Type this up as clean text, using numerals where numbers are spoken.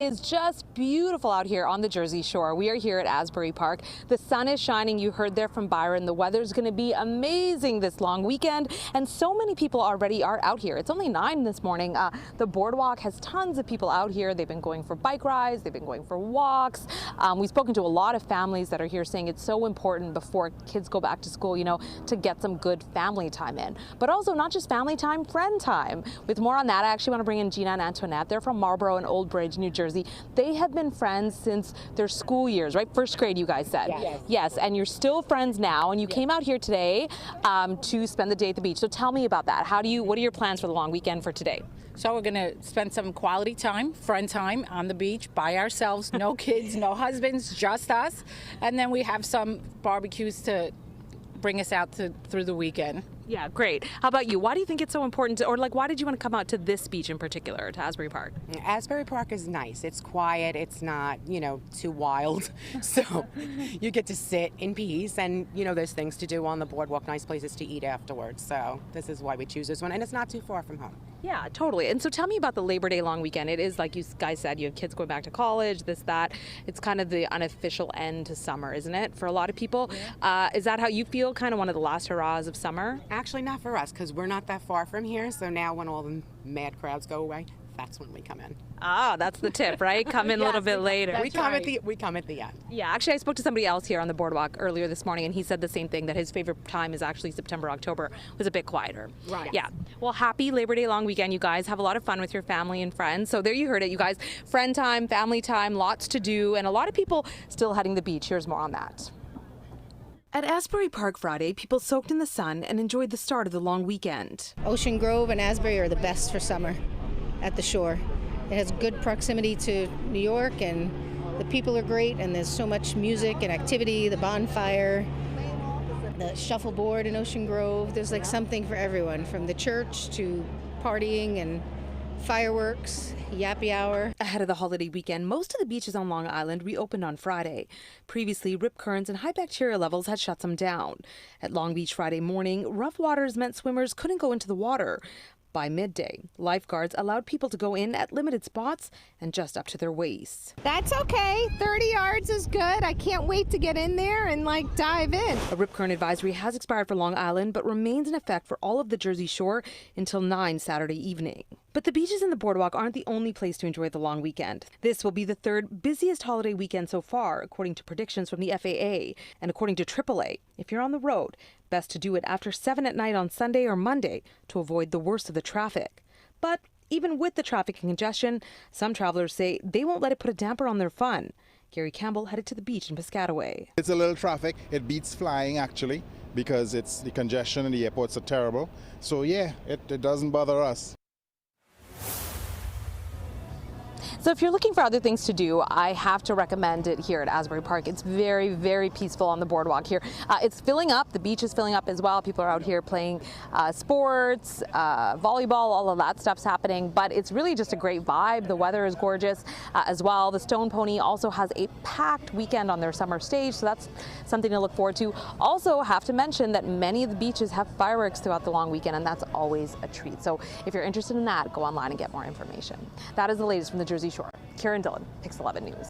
It's just beautiful out here on the Jersey Shore. We are here at Asbury Park. The sun is shining. You heard there from Byron. The weather's going to be amazing this long weekend, and so many people already are out here. It's only 9 this morning. The boardwalk has tons of people out here. They've been going for bike rides. They've been going for walks. We've spoken to a lot of families that are here saying it's so important before kids go back to school, to get some good family time in. But also not just family time, friend time. With more on that, I actually want to bring in Gina and Antoinette. They're from Marlborough and Old Bridge, New Jersey. They have been friends since their school years, right? First grade, you guys said. Yes. Yes, and you're still friends now, and you came out here today to spend the day at the beach. So tell me about that. What are your plans for the long weekend for today? So we're going to spend some quality time, friend time on the beach by ourselves. No kids, no husbands, just us. And then we have some barbecues to bring us out through the weekend. Yeah, great. How about you? Why do you think it's so important why did you want to come out to this beach in particular, to Asbury Park? Asbury Park is nice. It's quiet. It's not, too wild. So you get to sit in peace and, there's things to do on the boardwalk, nice places to eat afterwards. So this is why we choose this one. And it's not too far from home. Yeah, totally. And so tell me about the Labor Day long weekend. It is, like you guys said, you have kids going back to college, this, that. It's kind of the unofficial end to summer, isn't it, for a lot of people? Yeah. Is that how you feel, kind of one of the last hurrahs of summer? Actually, not for us, because we're not that far from here. So now when all the mad crowds go away, that's when we come in. Ah, that's the tip, right? Come in a little bit later. We come at the end. Yeah, actually, I spoke to somebody else here on the boardwalk earlier this morning, and he said the same thing, that his favorite time is actually September, October, was a bit quieter. Right. Yeah. Well, happy Labor Day long weekend, you guys. Have a lot of fun with your family and friends. So there you heard it, you guys. Friend time, family time, lots to do, and a lot of people still heading to the beach. Here's more on that. At Asbury Park Friday, people soaked in the sun and enjoyed the start of the long weekend. Ocean Grove and Asbury are the best for summer at the shore. It has good proximity to New York, and the people are great, and there's so much music and activity, the bonfire, the shuffleboard in Ocean Grove. There's like something for everyone, from the church to partying and fireworks, yappy hour. Ahead of the holiday weekend, most of the beaches on Long Island reopened on Friday. Previously, rip currents and high bacteria levels had shut some down. At Long Beach Friday morning, rough waters meant swimmers couldn't go into the water. By midday, lifeguards allowed people to go in at limited spots and just up to their waists. That's okay. 30 yards is good. I can't wait to get in there and dive in. A rip current advisory has expired for Long Island, but remains in effect for all of the Jersey Shore until 9 Saturday evening. But the beaches and the boardwalk aren't the only place to enjoy the long weekend. This will be the third busiest holiday weekend so far, according to predictions from the FAA and according to AAA. If you're on the road, best to do it after 7 at night on Sunday or Monday to avoid the worst of the traffic. But even with the traffic and congestion, some travelers say they won't let it put a damper on their fun. Gary Campbell headed to the beach in Piscataway. It's a little traffic. It beats flying, actually, because it's the congestion and the airports are terrible. So yeah, it doesn't bother us. So if you're looking for other things to do, I have to recommend it here at Asbury Park. It's very, very peaceful on the boardwalk here. It's filling up. The beach is filling up as well. People are out here playing sports, volleyball, all of that stuff's happening. But it's really just a great vibe. The weather is gorgeous as well. The Stone Pony also has a packed weekend on their summer stage, so that's something to look forward to. Also have to mention that many of the beaches have fireworks throughout the long weekend, and that's always a treat. So if you're interested in that, go online and get more information. That is the latest from the Jersey Shore. Karen Dillon, Pix 11 News.